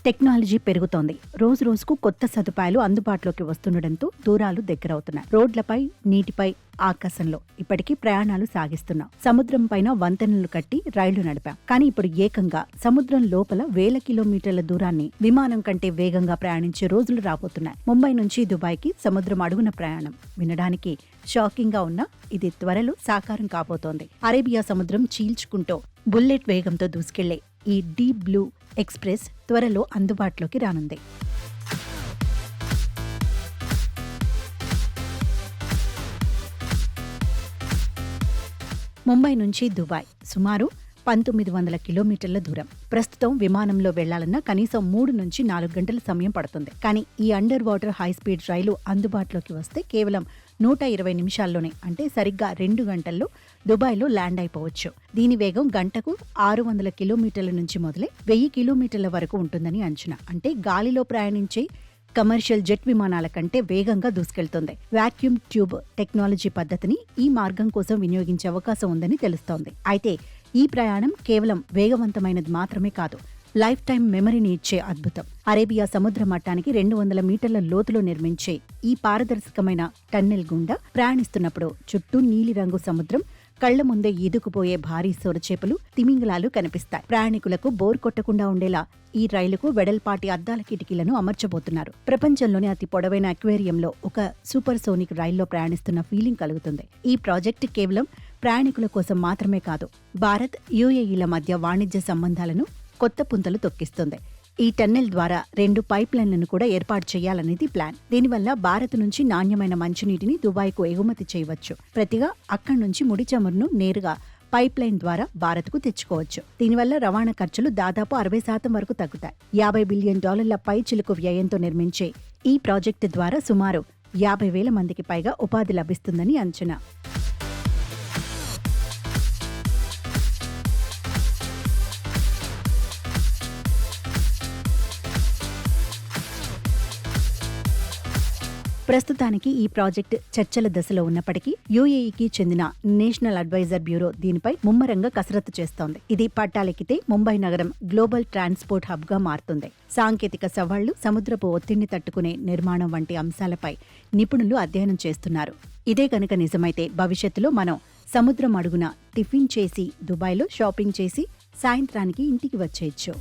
Technology పెరుగుతోంది. రోజు రోజుకు కొత్త సదుపాయాలు అందుబాటులోకి వస్తుండటంతో దూరాలు దగ్గరవుతున్నాయి. రోడ్లపై, నీటిపై, ఆకాశంలో ఇప్పటికీ ప్రయాణాలు సాగిస్తున్నాం. సముద్రం పైన వంతెనలు కట్టి రైళ్లు నడిపాం. కానీ ఇప్పుడు ఏకంగా సముద్రం లోపల వేల కిలోమీటర్ల దూరాన్ని విమానం కంటే వేగంగా ప్రయాణించే రోజులు రాబోతున్నాయి. ముంబై నుంచి దుబాయ్కి సముద్రం అడుగున ప్రయాణం. వినడానికి షాకింగ్ గా ఉన్నా ఇది త్వరలో సాకారం కాబోతోంది. అరేబియా సముద్రం చీల్చుకుంటూ బుల్లెట్ వేగంతో దూసుకెళ్లే ఈ డీప్ బ్లూ ఎక్స్ప్రెస్ త్వరలో అందుబాటులోకి రానుంది. ముంబై నుంచి దుబాయ్ సుమారు 1900 కిలోమీటర్ల దూరం. ప్రస్తుతం విమానంలో వెళ్లాలన్నా కనీసం 3 నుంచి 4 గంటల సమయం పడుతుంది. కానీ ఈ అండర్ వాటర్ హై స్పీడ్ రైలు అందుబాటులోకి వస్తే కేవలం 120 నిమిషాల్లోనే, అంటే సరిగ్గా 2 గంటల్లో దుబాయ్లో ల్యాండ్ అయిపోవచ్చు. దీని వేగం గంటకు 600 కిలోమీటర్ల నుంచి మొదలై 1000 కిలోమీటర్ల వరకు ఉంటుందని అంచనా. అంటే గాలిలో ప్రయాణించే కమర్షియల్ జెట్ విమానాల కంటే వేగంగా దూసుకెళ్తుంది. వాక్యూమ్ ట్యూబ్ టెక్నాలజీ పద్ధతిని ఈ మార్గం కోసం వినియోగించే అవకాశం ఉందని తెలుస్తోంది. అయితే ఈ ప్రయాణం కేవలం వేగవంతమైనది మాత్రమే కాదు, లైఫ్ టైం మెమరీని ఇచ్చే అద్భుతం. అరేబియా సముద్ర మట్టానికి 200 మీటర్ల లోతులో నిర్మించే ఈ పారదర్శకమైన టన్నెల్ గుండా ప్రయాణిస్తున్నప్పుడు చుట్టూ నీలిరంగు సముద్రం, కళ్ల ముందే ఈదుకుపోయే భారీ సొరచేపలు, తిమింగలాలు కనిపిస్తాయి. ప్రయాణికులకు బోర్ కొట్టకుండా ఉండేలా ఈ రైలుకు వెడల్పాటి అద్దాల కిటికీలను అమర్చబోతున్నారు. ప్రపంచంలోని అతి పొడవైన అక్వేరియంలో ఒక సూపర్ సోనిక్ రైల్లో ప్రయాణిస్తున్న ఫీలింగ్ కలుగుతుంది. ఈ ప్రాజెక్టు కేవలం ప్రయాణికుల కోసం మాత్రమే కాదు, భారత్, యుఏఈల మధ్య వాణిజ్య సంబంధాలను కొత్త పుంతలు తొక్కిస్తుంది. ఈ టన్నెల్ ద్వారా 2 పైప్ లైన్లను కూడా ఏర్పాటు చేయాలనేది ప్లాన్. దీనివల్ల భారత్ నుంచి నాణ్యమైన మంచినీటిని దుబాయ్కు ఎగుమతి చేయవచ్చు. ప్రతిగా అక్కడి నుంచి ముడి చమురును నేరుగా పైప్ లైన్ ద్వారా భారత్కు తెచ్చుకోవచ్చు. దీనివల్ల రవాణా ఖర్చులు దాదాపు 60% వరకు తగ్గుతాయి. $50 బిలియన్ పై చిలుకు వ్యయంతో నిర్మించే ఈ ప్రాజెక్టు ద్వారా సుమారు 50,000 మందికి పైగా ఉపాధి లభిస్తుందని అంచనా. ప్రస్తుతానికి ఈ ప్రాజెక్ట్ చర్చల దశలో ఉన్నప్పటికీ యుఏఈకి చెందిన నేషనల్ అడ్వైజర్ బ్యూరో దీనిపై ముమ్మరంగా కసరత్తు చేస్తోంది. ఇది పట్టాలెక్కితే ముంబై నగరం గ్లోబల్ ట్రాన్స్పోర్ట్ హబ్ గా మారుతుంది. సాంకేతిక సవాళ్లు, సముద్రపు ఒత్తిడిని తట్టుకునే నిర్మాణం వంటి అంశాలపై నిపుణులు అధ్యయనం చేస్తున్నారు. ఇదే కనుక నిజమైతే భవిష్యత్తులో మనం సముద్రం అడుగున టిఫిన్ చేసి దుబాయ్లో షాపింగ్ చేసి సాయంత్రానికి ఇంటికి వచ్చేయచ్చు.